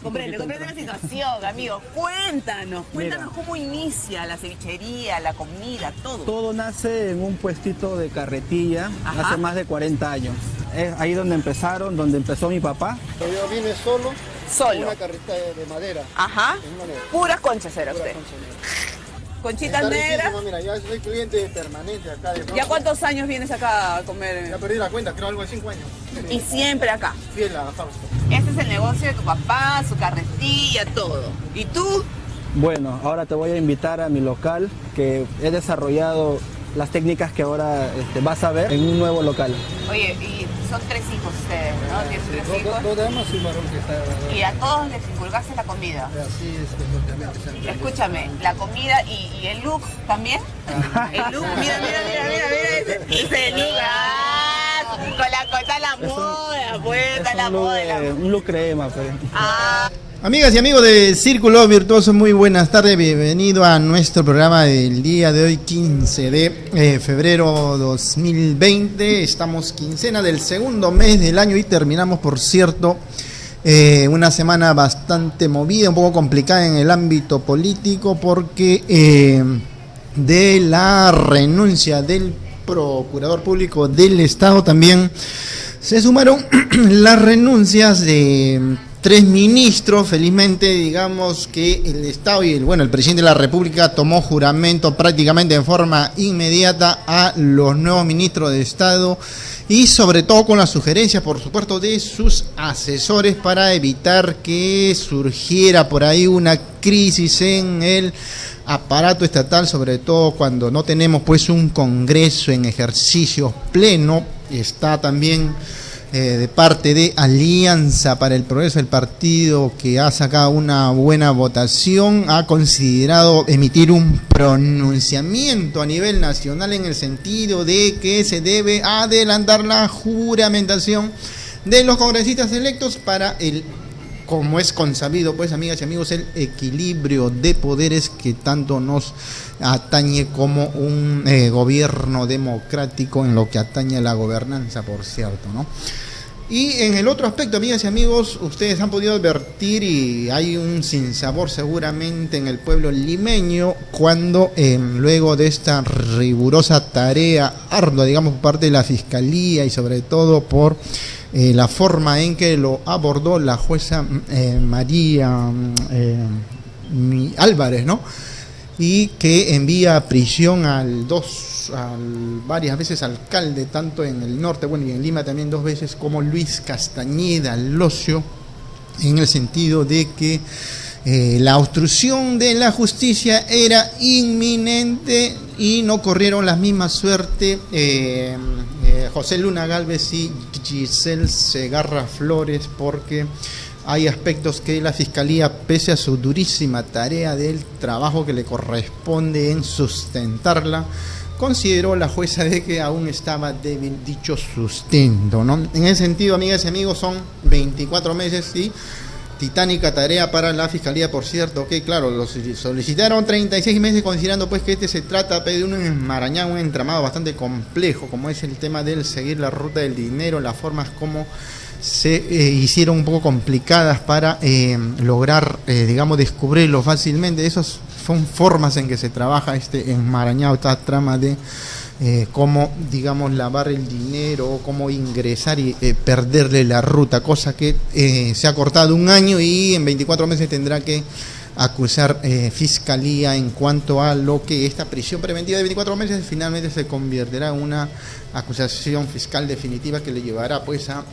pues comprende la situación, amigo. Cuéntanos cómo inicia la cevichería, la comida, todo. Todo nace en un puestito de carretilla. Ajá. Hace más de 40 años. Es ahí donde empezó mi papá. Yo vine solo. Una carreta de madera. Ajá. Puras conchas era usted. Conchitas negras. Mira, ya soy cliente permanente acá. ¿Ya cuántos años vienes acá a comer? Ya perdí la cuenta, creo algo de 5 años. Y siempre acá. Fiel a Fausto. Este es el negocio de tu papá, su carretilla, todo. ¿Y tú? Bueno, ahora te voy a invitar a mi local, que he desarrollado las técnicas que ahora vas a ver en un nuevo local. Oye, y son 3 hijos ustedes, ¿no? ¿Tienes 3 hijos? 2 damas y un varón que está... Y a todos les inculcaste la comida. Así es, escúchame, la comida y el look también. El look, mira, ese look. Con la cosa la moda, pues, la moda. Un look crema, pues. Amigas y amigos de Círculo Virtuoso, muy buenas tardes, bienvenido a nuestro programa del día de hoy, 15 de febrero 2020, estamos quincena del segundo mes del año y terminamos, por cierto, una semana bastante movida, un poco complicada en el ámbito político porque de la renuncia del Procurador Público del Estado también se sumaron las renuncias de 3 ministros. Felizmente, digamos que el Estado y el presidente de la República tomó juramento prácticamente en forma inmediata a los nuevos ministros de Estado y sobre todo con las sugerencias, por supuesto, de sus asesores para evitar que surgiera por ahí una crisis en el aparato estatal, sobre todo cuando no tenemos pues un Congreso en ejercicio pleno. Está también de parte de Alianza para el Progreso, el partido que ha sacado una buena votación, ha considerado emitir un pronunciamiento a nivel nacional en el sentido de que se debe adelantar la juramentación de los congresistas electos para como es consabido, pues, amigas y amigos, el equilibrio de poderes que tanto nos atañe como un gobierno democrático en lo que atañe a la gobernanza, por cierto, ¿no? Y en el otro aspecto, amigas y amigos, ustedes han podido advertir y hay un sinsabor seguramente en el pueblo limeño cuando luego de esta rigurosa tarea ardua, digamos, por parte de la Fiscalía y sobre todo por la forma en que lo abordó la jueza María Álvarez, ¿no? Y que envía a prisión al varias veces alcalde, tanto en el norte, y en Lima también 2 veces, como Luis Castañeda Locio, en el sentido de que la obstrucción de la justicia era inminente y no corrieron la misma suerte José Luna Gálvez y Giselle Segarra Flores, porque hay aspectos que la Fiscalía, pese a su durísima tarea del trabajo que le corresponde en sustentarla, consideró la jueza de que aún estaba débil dicho sustento, ¿no? En ese sentido, amigas y amigos, son 24 meses y titánica tarea para la Fiscalía, por cierto, que claro, los solicitaron 36 meses, considerando pues que se trata de un enmarañado, un entramado bastante complejo, como es el tema del seguir la ruta del dinero, las formas como se hicieron un poco complicadas para lograr, digamos, descubrirlo fácilmente. Esas son formas en que se trabaja este enmarañado, esta trama de cómo, digamos, lavar el dinero, cómo ingresar y perderle la ruta, cosa que se ha cortado 1 año y en 24 meses tendrá que acusar Fiscalía en cuanto a lo que esta prisión preventiva de 24 meses finalmente se convertirá en una acusación fiscal definitiva que le llevará pues a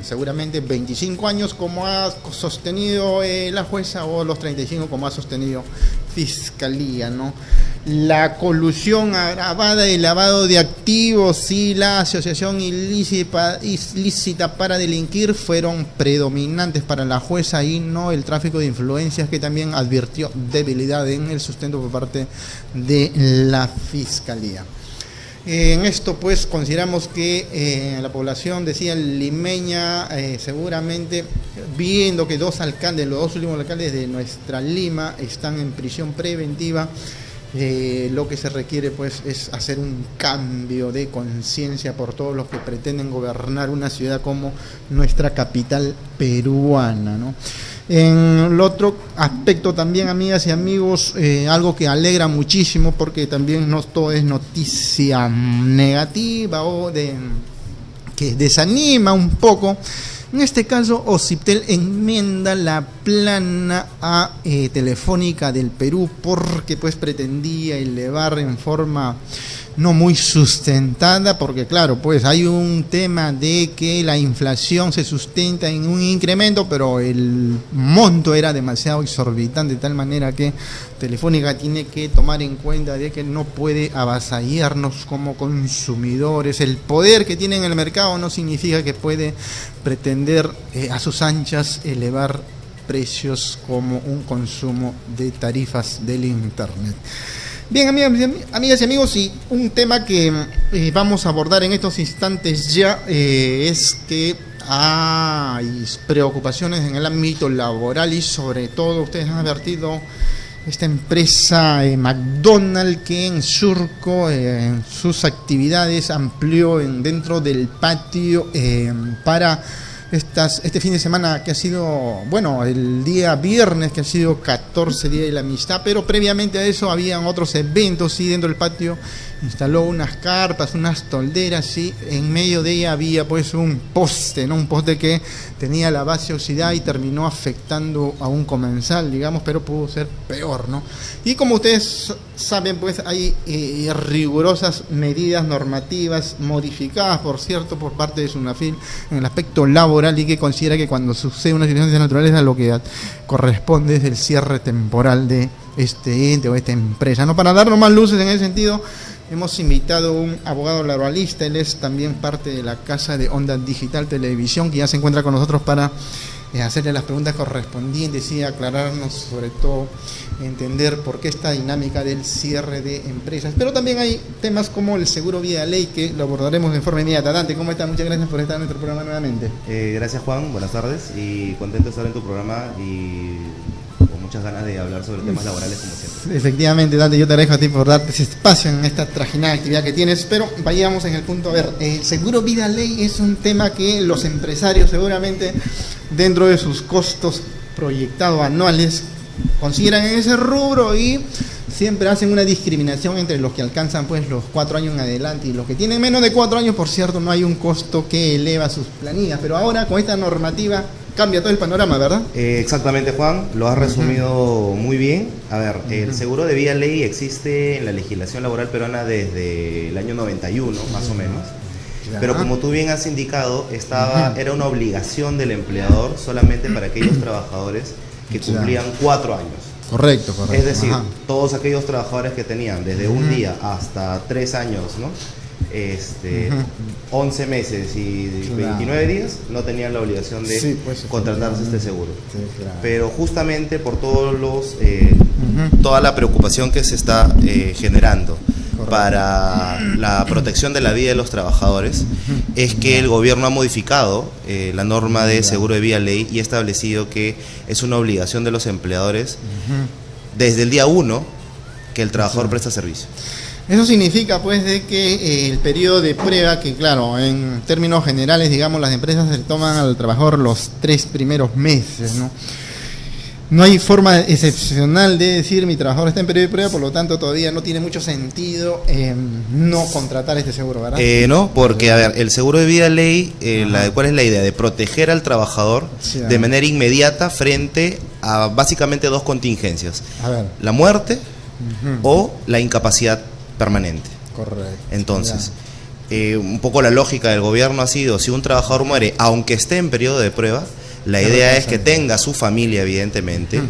seguramente 25 años como ha sostenido la jueza, o los 35 como ha sostenido Fiscalía, ¿no? La colusión agravada, el lavado de activos y la asociación ilícita para delinquir fueron predominantes para la jueza y no el tráfico de influencias, que también advirtió debilidad en el sustento por parte de la Fiscalía. En esto pues consideramos que la población, decía limeña, seguramente viendo que 2 alcaldes, los 2 últimos alcaldes de nuestra Lima están en prisión preventiva, Lo que se requiere pues es hacer un cambio de conciencia por todos los que pretenden gobernar una ciudad como nuestra capital peruana, ¿no? En el otro aspecto también, amigas y amigos, algo que alegra muchísimo, porque también no todo es noticia negativa o que desanima un poco. En este caso, Ociptel enmienda la plana a Telefónica del Perú, porque pues pretendía elevar en forma no muy sustentada, porque claro, pues hay un tema de que la inflación se sustenta en un incremento, pero el monto era demasiado exorbitante, de tal manera que Telefónica tiene que tomar en cuenta de que no puede avasallarnos como consumidores. El poder que tiene en el mercado no significa que puede pretender a sus anchas elevar precios como un consumo de tarifas del internet. Bien, amigas y amigos, y un tema que vamos a abordar en estos instantes ya es que hay preocupaciones en el ámbito laboral, y sobre todo ustedes han advertido esta empresa McDonald's, que en Surco en sus actividades amplió dentro del patio para este fin de semana, que ha sido, bueno, el día viernes, que ha sido 14, Día de la Amistad, pero previamente a eso habían otros eventos, y dentro del patio instaló unas carpas, unas tolderas, y en medio de ella había pues un poste, ¿no? Un poste que tenía la base oxidada y terminó afectando a un comensal, digamos, pero pudo ser peor, ¿no? Y como ustedes saben, pues hay rigurosas medidas normativas modificadas, por cierto, por parte de SUNAFIL en el aspecto laboral, y que considera que cuando sucede una situación de naturaleza, lo que corresponde es el cierre temporal de este ente o esta empresa, ¿no? Para darnos más luces en ese sentido, hemos invitado a un abogado laboralista. Él es también parte de la Casa de Onda Digital Televisión, que ya se encuentra con nosotros para hacerle las preguntas correspondientes y aclararnos, sobre todo entender por qué esta dinámica del cierre de empresas. Pero también hay temas como el seguro vida ley, que lo abordaremos de forma inmediata. Dante, ¿cómo estás? Muchas gracias por estar en nuestro programa nuevamente. Gracias, Juan, buenas tardes, y contento de estar en tu programa y con muchas ganas de hablar sobre temas laborales como siempre. Efectivamente, Dante, yo te agradezco a ti por darte ese espacio en esta trajinada actividad que tienes, pero vayamos en el punto. A ver, el seguro vida ley es un tema que los empresarios seguramente, dentro de sus costos proyectados anuales, consideran en ese rubro, y siempre hacen una discriminación entre los que alcanzan pues los 4 años en adelante y los que tienen menos de 4 años. Por cierto, no hay un costo que eleva sus planillas, pero ahora con esta normativa cambia todo el panorama, ¿verdad? Exactamente, Juan, lo has resumido muy bien. A ver, el seguro de vida ley existe en la legislación laboral peruana desde el año 91, más o menos. Pero como tú bien has indicado, era una obligación del empleador solamente para aquellos trabajadores que cumplían 4 años. Correcto. Es decir, todos aquellos trabajadores que tenían desde un día hasta 3 años, ¿no? 11 meses y 29 días no tenían la obligación de contratarse este seguro. Sí, claro. Pero justamente por toda la preocupación que se está generando para la protección de la vida de los trabajadores, es que el gobierno ha modificado la norma de seguro de vida ley y ha establecido que es una obligación de los empleadores desde el día 1 que el trabajador presta servicio. Eso significa pues de que el periodo de prueba, que claro, en términos generales, digamos, las empresas se toman al trabajador los 3 primeros meses, ¿no? No hay forma excepcional de decir mi trabajador está en periodo de prueba, por lo tanto todavía no tiene mucho sentido no contratar este seguro, ¿verdad? No, porque a ver, el seguro de vida ley, ¿cuál es la idea? De proteger al trabajador de manera inmediata frente a básicamente 2 contingencias: la muerte o la incapacidad permanente. Correcto. Entonces, un poco la lógica del gobierno ha sido, si un trabajador muere, aunque esté en periodo de prueba, la idea es que tenga su familia, evidentemente,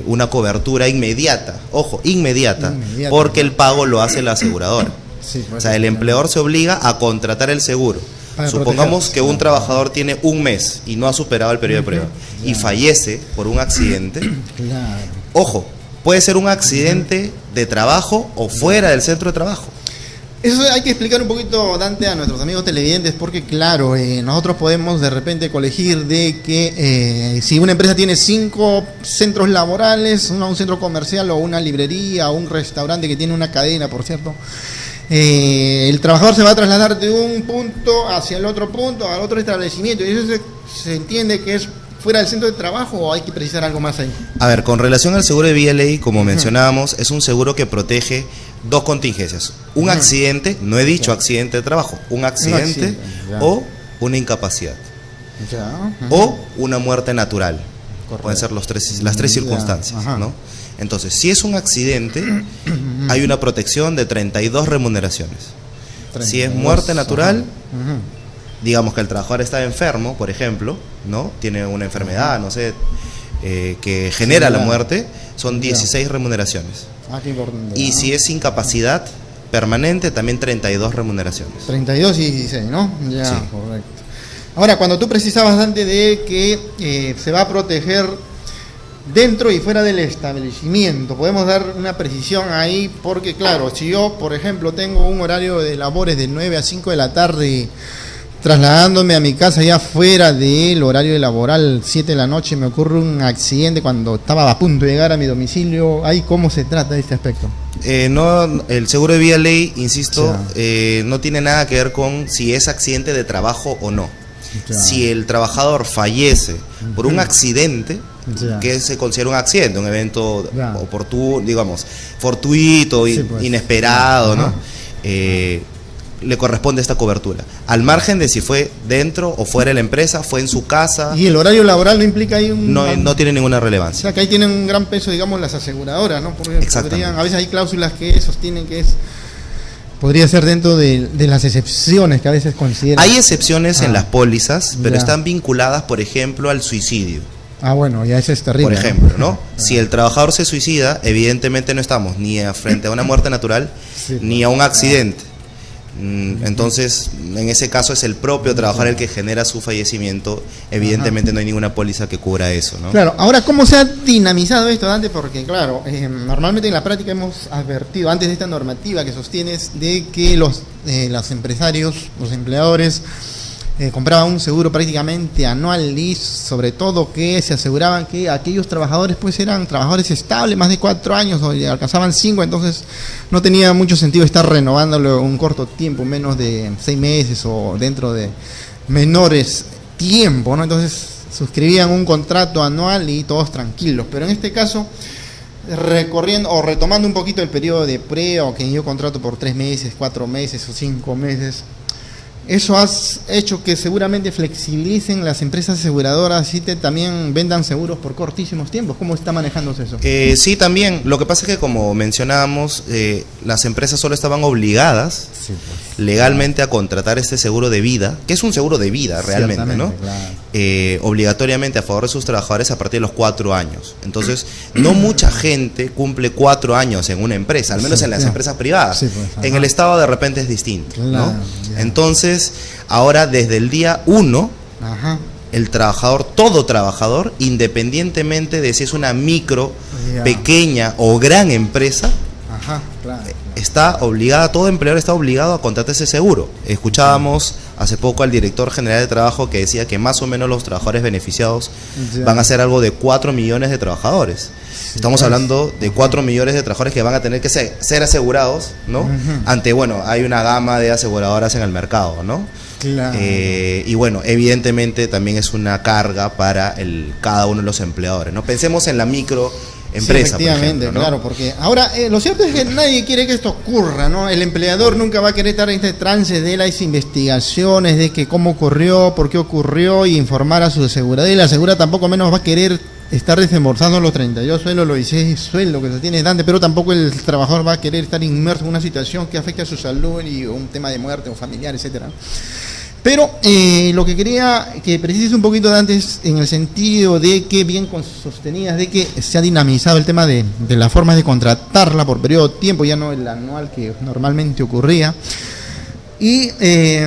una cobertura inmediata, ojo, inmediata, porque el pago lo hace la aseguradora. O sea, el empleador se obliga a contratar el seguro. Supongamos que un trabajador tiene 1 mes y no ha superado el periodo de prueba y fallece por un accidente. Ojo, puede ser un accidente de trabajo o fuera del centro de trabajo. Eso hay que explicar un poquito, Dante, a nuestros amigos televidentes, porque claro, nosotros podemos de repente colegir de que si una empresa tiene 5 centros laborales, un centro comercial o una librería o un restaurante que tiene una cadena, por cierto, el trabajador se va a trasladar de un punto hacia el otro punto, al otro establecimiento, y eso se entiende que es fuera del centro de trabajo, ¿o hay que precisar algo más ahí? A ver, con relación al seguro de vía ley, como mencionábamos, es un seguro que protege 2 contingencias. Un accidente, no he dicho accidente de trabajo, un accidente o una incapacidad. O una muerte natural. Correcto. Pueden ser las tres circunstancias, ¿no? Entonces, si es un accidente, hay una protección de 32 remuneraciones. 32, si es muerte natural, digamos que el trabajador está enfermo, por ejemplo, ¿no? Tiene una enfermedad, no sé, que genera la muerte, son 16 remuneraciones. Qué importante. Y si es incapacidad permanente, también 32 remuneraciones. 32 y 16, ¿no? Ya, sí. Correcto. Ahora, cuando tú precisabas, Dante, de que se va a proteger dentro y fuera del establecimiento, podemos dar una precisión ahí, porque claro, si yo, por ejemplo, tengo un horario de labores de 9 a 5 de la tarde, trasladándome a mi casa ya fuera del horario laboral, 7 de la noche, me ocurre un accidente cuando estaba a punto de llegar a mi domicilio, ¿ahí cómo se trata de este aspecto? No, el seguro de vía ley, insisto, no tiene nada que ver con si es accidente de trabajo o no. Si el trabajador fallece por un accidente, que se considera un accidente, un evento oportuno, digamos, fortuito, pues, inesperado, ¿no? Le corresponde esta cobertura, al margen de si fue dentro o fuera de la empresa, fue en su casa. ¿Y el horario laboral no implica ahí no tiene ninguna relevancia? O sea, que ahí tienen un gran peso, digamos, las aseguradoras, ¿no? Porque a veces hay cláusulas que sostienen que podría ser dentro de las excepciones que a veces consideran. Hay excepciones en las pólizas, pero están vinculadas, por ejemplo, al suicidio. Bueno, ya ese es terrible. Por ejemplo, ¿no? Si el trabajador se suicida, evidentemente no estamos ni frente a una muerte natural, ni a un accidente. Entonces, en ese caso es el propio trabajador el que genera su fallecimiento. Evidentemente no hay ninguna póliza que cubra eso, ¿no? Claro, ahora, ¿cómo se ha dinamizado esto, Dante? Porque, claro, normalmente en la práctica hemos advertido, antes de esta normativa que sostienes, de que los empresarios, los empleadores, compraban un seguro prácticamente anual y sobre todo que se aseguraban que aquellos trabajadores pues eran trabajadores estables, más de 4 años o alcanzaban 5, entonces no tenía mucho sentido estar renovándolo un corto tiempo, menos de 6 meses o dentro de menores tiempo, ¿no? Entonces suscribían un contrato anual y todos tranquilos, pero en este caso, recorriendo o retomando un poquito el periodo de prueba, que yo contrato por 3 meses, 4 meses o 5 meses, eso ha hecho que seguramente flexibilicen las empresas aseguradoras y también vendan seguros por cortísimos tiempos. ¿Cómo está manejándose eso? Sí, también. Lo que pasa es que, como mencionábamos, las empresas solo estaban obligadas legalmente a contratar este seguro de vida, que es un seguro de vida realmente, ¿no? Claro. Obligatoriamente a favor de sus trabajadores a partir de los 4 años. Entonces, no mucha gente cumple 4 años en una empresa, al menos en las empresas privadas. En el Estado de repente es distinto, ¿no? Entonces, ahora desde el día 1, el trabajador, todo trabajador, independientemente de si es una micro, pequeña o gran empresa, está obligada, todo empleador está obligado a contratar ese seguro. Escuchábamos hace poco al director general de trabajo que decía que más o menos los trabajadores beneficiados van a ser algo de 4 millones de trabajadores. Estamos hablando de 4 millones de trabajadores que van a tener que ser asegurados, ¿no? Ante, bueno, hay una gama de aseguradoras en el mercado, ¿no? Claro. Y bueno, evidentemente también es una carga para cada uno de los empleadores, ¿no? Pensemos en la microempresa, efectivamente, por ejemplo, ¿no? Claro, porque ahora lo cierto es que nadie quiere que esto ocurra, ¿no? El empleador nunca va a querer estar en este trance de las investigaciones, de que cómo ocurrió, por qué ocurrió, y informar a su aseguradora, y la aseguradora tampoco menos va a querer estar desembolsando los 32 sueldos, los 16 sueldos que se tiene Dante, pero tampoco el trabajador va a querer estar inmerso en una situación que afecte a su salud y un tema de muerte o familiar, etcétera. Pero lo que quería que precises un poquito, Dante, es en el sentido de que bien sostenías de que se ha dinamizado el tema de las formas de contratarla por periodo de tiempo, ya no el anual que normalmente ocurría. Y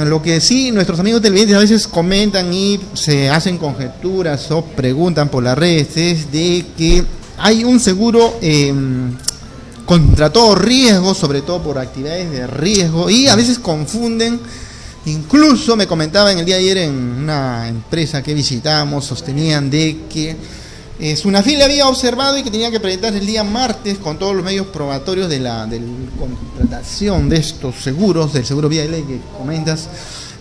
lo que sí nuestros amigos televidentes a veces comentan y se hacen conjeturas o preguntan por las redes es de que hay un seguro contra todo riesgo, sobre todo por actividades de riesgo, y a veces confunden. Incluso me comentaba en el día de ayer en una empresa que visitamos, sostenían de que Sunafil había observado y que tenía que presentar el día martes con todos los medios probatorios de la contratación de estos seguros, del seguro vía ley que comentas,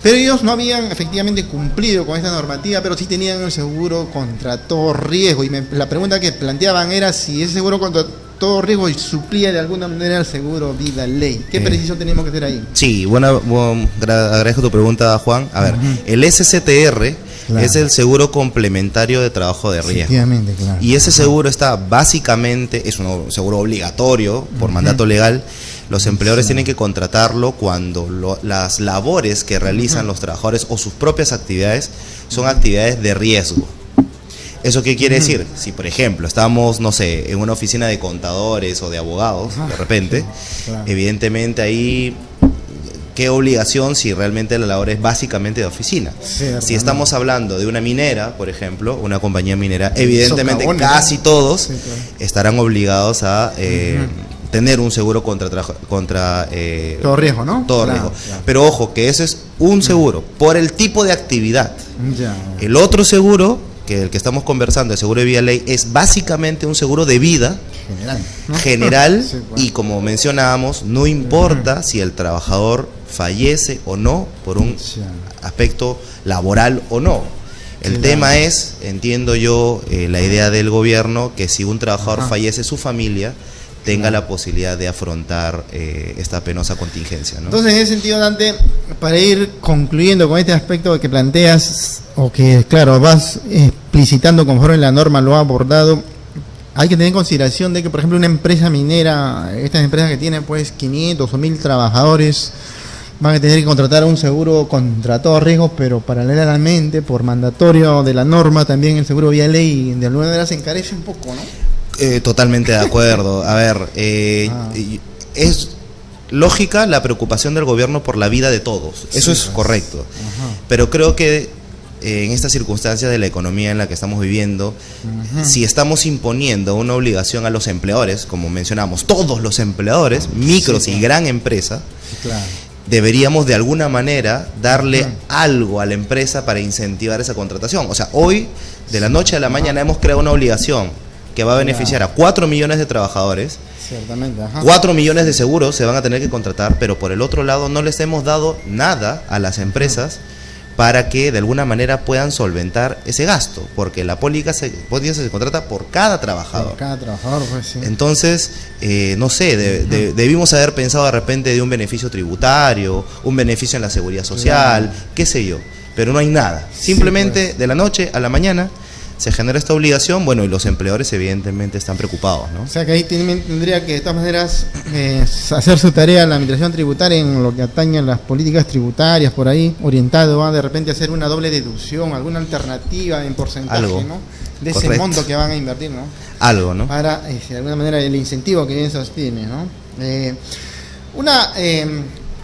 pero ellos no habían efectivamente cumplido con esta normativa, pero sí tenían el seguro contra todo riesgo, y la pregunta que planteaban era si ese seguro contra todo riesgo suplía de alguna manera el seguro vida ley. ¿Qué precisión tenemos que hacer ahí? Sí, agradezco tu pregunta, Juan. A ver, el SCTR es el seguro complementario de trabajo de riesgo. Efectivamente, claro. Y ese seguro está básicamente, es un seguro obligatorio por mandato legal. Los empleadores tienen que contratarlo cuando las labores que realizan los trabajadores o sus propias actividades son actividades de riesgo. ¿Eso qué quiere decir? Si, por ejemplo, estamos, no sé, en una oficina de contadores o de abogados, de repente, evidentemente ahí, ¿qué obligación si realmente la labor es básicamente de oficina? Si estamos hablando de una minera, por ejemplo, una compañía minera, evidentemente casi todos estarán obligados a tener un seguro contra todo riesgo, ¿no? Todo riesgo. Pero ojo, que ese es un seguro por el tipo de actividad. El otro seguro, que el que estamos conversando, el seguro de vida ley, es básicamente un seguro de vida general, y como mencionábamos, no importa si el trabajador fallece o no por un aspecto laboral o no. El tema es, entiendo yo, la idea del gobierno, que si un trabajador fallece, su familia tenga la posibilidad de afrontar esta penosa contingencia, ¿no? Entonces, en ese sentido, Dante, para ir concluyendo con este aspecto que planteas, o que, claro, vas explicitando conforme la norma lo ha abordado, hay que tener en consideración de que, por ejemplo, una empresa minera, estas empresas que tienen pues 500 o 1000 trabajadores, van a tener que contratar un seguro contra todo riesgo, pero paralelamente, por mandatorio de la norma, también el seguro vía ley de alguna manera se encarece un poco, ¿no? Totalmente de acuerdo. A ver, es lógica la preocupación del gobierno por la vida de todos, eso es correcto, pero creo que en estas circunstancias de la economía en la que estamos viviendo, si estamos imponiendo una obligación a los empleadores, como mencionamos, todos los empleadores, micros y gran empresa, deberíamos de alguna manera darle algo a la empresa para incentivar esa contratación. O sea, hoy, de la noche a la mañana, hemos creado una obligación que va a beneficiar a 4 millones de trabajadores. Ciertamente, 4 millones de seguros se van a tener que contratar, pero por el otro lado no les hemos dado nada a las empresas para que de alguna manera puedan solventar ese gasto, porque la póliza se contrata por cada trabajador. Por cada trabajador, pues sí. Entonces, no sé, debimos haber pensado de repente de un beneficio tributario, un beneficio en la seguridad social, qué sé yo, pero no hay nada. Simplemente de la noche a la mañana se genera esta obligación, bueno, y los empleadores evidentemente están preocupados, ¿no? O sea que ahí tendría que de todas maneras hacer su tarea la administración tributaria en lo que atañe a las políticas tributarias, por ahí, orientado a de repente hacer una doble deducción, alguna alternativa en porcentaje, ¿no? De ese monto que van a invertir, ¿no? Algo, ¿no? Para, de alguna manera, el incentivo que bien sostiene, ¿no? Una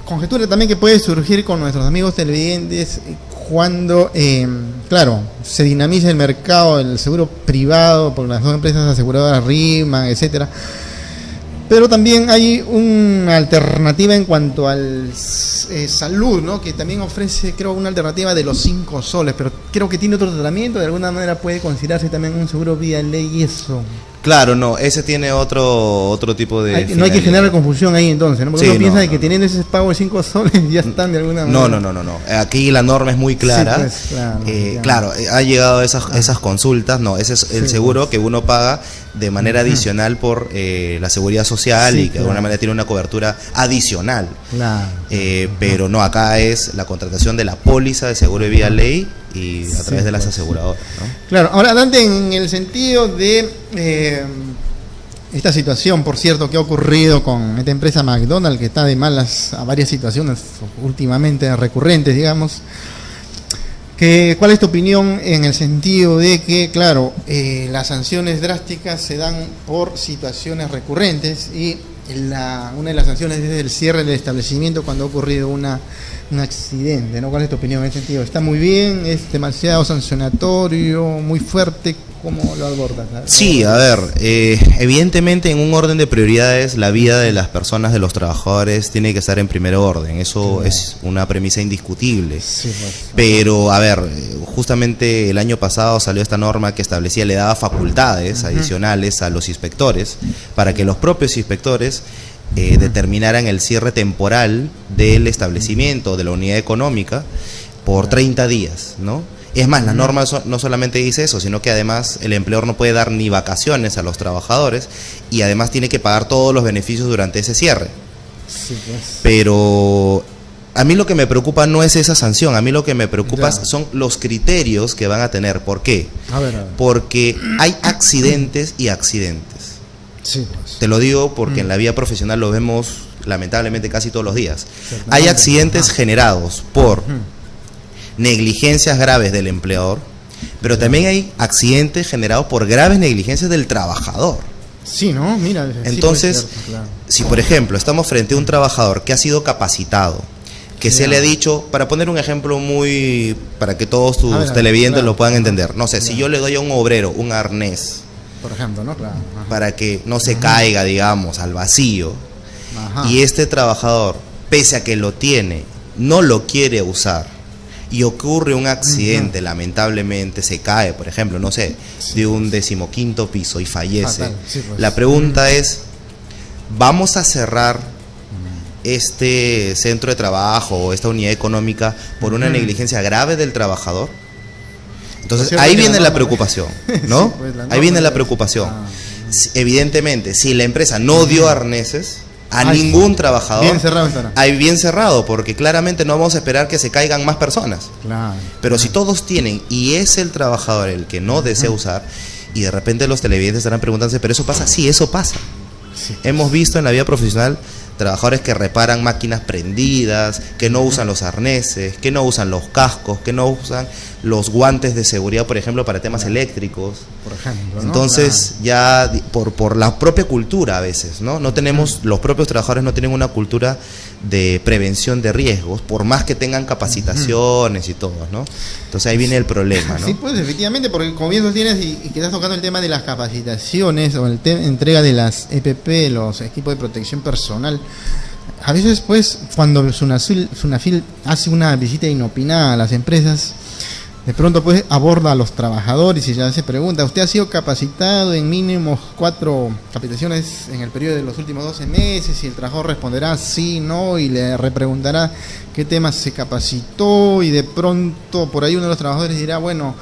conjetura también que puede surgir con nuestros amigos televidentes cuando, claro, se dinamiza el mercado del seguro privado por las dos empresas aseguradoras RIMAN, etcétera. Pero también hay una alternativa en cuanto al salud, ¿no? Que también ofrece, creo, una alternativa de los 5 soles, pero creo que tiene otro tratamiento, de alguna manera puede considerarse también un seguro vía ley y eso. Claro, no, ese tiene otro tipo de... No hay que generar confusión ahí entonces, ¿no? Porque uno piensa que teniendo ese pago de 5 soles ya están de alguna manera... No. Aquí la norma es muy clara. Sí, pues, claro, ha llegado esas consultas, no, ese es el seguro que uno paga de manera adicional por la seguridad social y que de alguna manera tiene una cobertura adicional. Pero no, acá es la contratación de la póliza de seguro de vía ley y a través de las aseguradoras, ¿no? Claro, ahora Dante, en el sentido de esta situación, por cierto, que ha ocurrido con esta empresa McDonald's, que está de malas a varias situaciones últimamente recurrentes, digamos, ¿cuál es tu opinión en el sentido de que, claro, las sanciones drásticas se dan por situaciones recurrentes y una de las sanciones es el cierre del establecimiento cuando ha ocurrido una un accidente, ¿no? ¿Cuál es tu opinión en ese sentido? ¿Está muy bien? ¿Es demasiado sancionatorio? ¿Muy fuerte? ¿Cómo lo abordas? Sí, a ver, evidentemente en un orden de prioridades la vida de las personas, de los trabajadores, tiene que estar en primer orden. Eso es una premisa indiscutible. Sí, pues. Pero, a ver, justamente el año pasado salió esta norma que establecía, le daba facultades adicionales a los inspectores para que los propios inspectores determinaran el cierre temporal del establecimiento, de la unidad económica, por 30 días, ¿no? Es más, la norma no solamente dice eso, sino que además el empleador no puede dar ni vacaciones a los trabajadores y además tiene que pagar todos los beneficios durante ese cierre. Sí, pues. Pero a mí lo que me preocupa no es esa sanción, a mí lo que me preocupa son los criterios que van a tener. ¿Por qué? A ver. Porque hay accidentes y accidentes. Sí, pues. Te lo digo porque en la vida profesional lo vemos lamentablemente casi todos los días. Hay accidentes generados por negligencias graves del empleador, pero también hay accidentes generados por graves negligencias del trabajador. Sí, ¿no? Mira. Entonces, sí, cierto, claro. Si por ejemplo estamos frente a un trabajador que ha sido capacitado, que se le ha dicho, para poner un ejemplo muy, para que todos tus televidentes lo puedan entender, no sé, si yo le doy a un obrero un arnés, por ejemplo, ¿no? Claro. Para que no se caiga, digamos, al vacío, y este trabajador, pese a que lo tiene, no lo quiere usar, y ocurre un accidente, lamentablemente se cae, por ejemplo, no sé, de un 15º piso y fallece. Sí, pues. La pregunta es, ¿vamos a cerrar este centro de trabajo o esta unidad económica por una negligencia grave del trabajador? Entonces ahí viene la preocupación, ¿no? Sí, pues, ahí viene la preocupación. Evidentemente, si la empresa no dio arneses a ningún trabajador, bien cerrado estará. Hay bien cerrado, porque claramente no vamos a esperar que se caigan más personas. Claro. Pero si todos tienen y es el trabajador el que no desea usar, y de repente los televidentes estarán preguntándose, ¿pero eso pasa? Sí, eso pasa. Sí. Hemos visto en la vida profesional trabajadores que reparan máquinas prendidas, que no usan los arneses, que no usan los cascos, que no usan los guantes de seguridad, por ejemplo, para temas eléctricos. Por ejemplo, ¿no? Entonces, ya por la propia cultura a veces, ¿no? No tenemos, los propios trabajadores no tienen una cultura de prevención de riesgos, por más que tengan capacitaciones y todo, ¿no? Entonces ahí viene el problema, ¿no? Sí, pues efectivamente, porque como bien tienes y que estás tocando el tema de las capacitaciones o entrega de las EPP, los equipos de protección personal. A veces, pues, cuando Sunafil hace una visita inopinada a las empresas, de pronto pues aborda a los trabajadores y ya se pregunta, ¿usted ha sido capacitado en mínimo 4 capacitaciones en el periodo de los últimos 12 meses? Y el trabajador responderá sí, no, y le repreguntará qué temas se capacitó, y de pronto por ahí uno de los trabajadores dirá, bueno,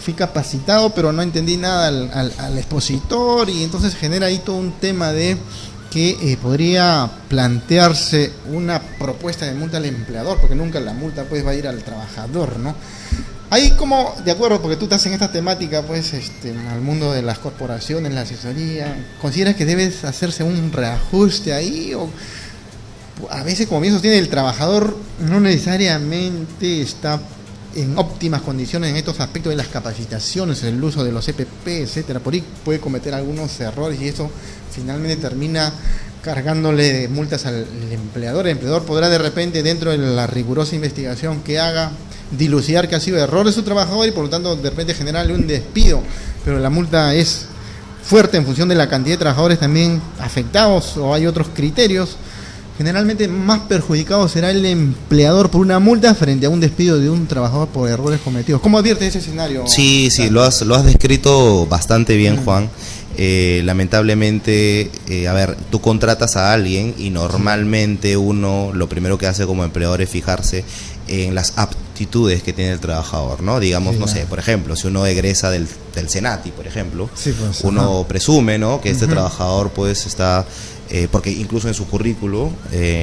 fui capacitado pero no entendí nada al expositor, y entonces genera ahí todo un tema de que podría plantearse una propuesta de multa al empleador, porque nunca la multa pues va a ir al trabajador, ¿no? Ahí como, de acuerdo, porque tú estás en esta temática, pues, al mundo de las corporaciones, la asesoría, ¿consideras que debes hacerse un reajuste ahí? O a veces, como bien sostiene, el trabajador no necesariamente está en óptimas condiciones en estos aspectos de las capacitaciones, el uso de los EPP, etcétera. Por ahí puede cometer algunos errores y eso finalmente termina cargándole de multas al empleador. El empleador podrá de repente, dentro de la rigurosa investigación que haga, dilucidar que ha sido error de su trabajador y por lo tanto de repente generarle un despido, pero la multa es fuerte en función de la cantidad de trabajadores también afectados, o hay otros criterios. Generalmente más perjudicado será el empleador por una multa frente a un despido de un trabajador por errores cometidos. ¿Cómo adviertes ese escenario? Sí, lo has descrito bastante bien, Juan. Lamentablemente, a ver, tú contratas a alguien y normalmente uno lo primero que hace como empleador es fijarse en las aptitudes que tiene el trabajador, ¿no? Digamos, no sé, por ejemplo, si uno egresa del Senati, por ejemplo, pues, uno presume, ¿no?, que este trabajador pues está, porque incluso en su currículo,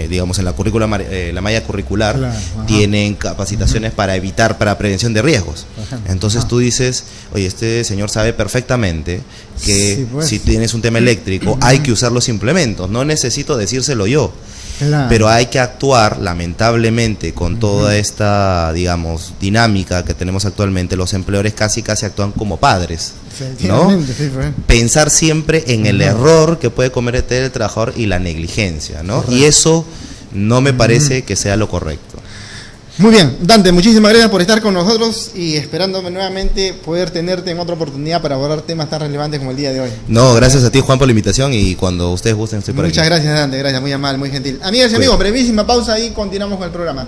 digamos en la currícula, la malla curricular, tienen capacitaciones para prevención de riesgos. Entonces tú dices, oye, este señor sabe perfectamente que pues, si tienes un tema eléctrico hay que usar los implementos, no necesito decírselo yo. Pero hay que actuar, lamentablemente, con toda esta, digamos, dinámica que tenemos actualmente. Los empleadores casi actúan como padres, ¿no? Pensar siempre en el error que puede cometer el trabajador y la negligencia, ¿no? Y eso no me parece que sea lo correcto. Muy bien, Dante, muchísimas gracias por estar con nosotros y esperándome nuevamente poder tenerte en otra oportunidad para abordar temas tan relevantes como el día de hoy. No, gracias a ti, Juan, por la invitación y cuando ustedes gusten estoy por aquí. Muchas gracias, Dante, gracias, muy amable, muy gentil. Amigas y amigos, brevísima pausa y continuamos con el programa.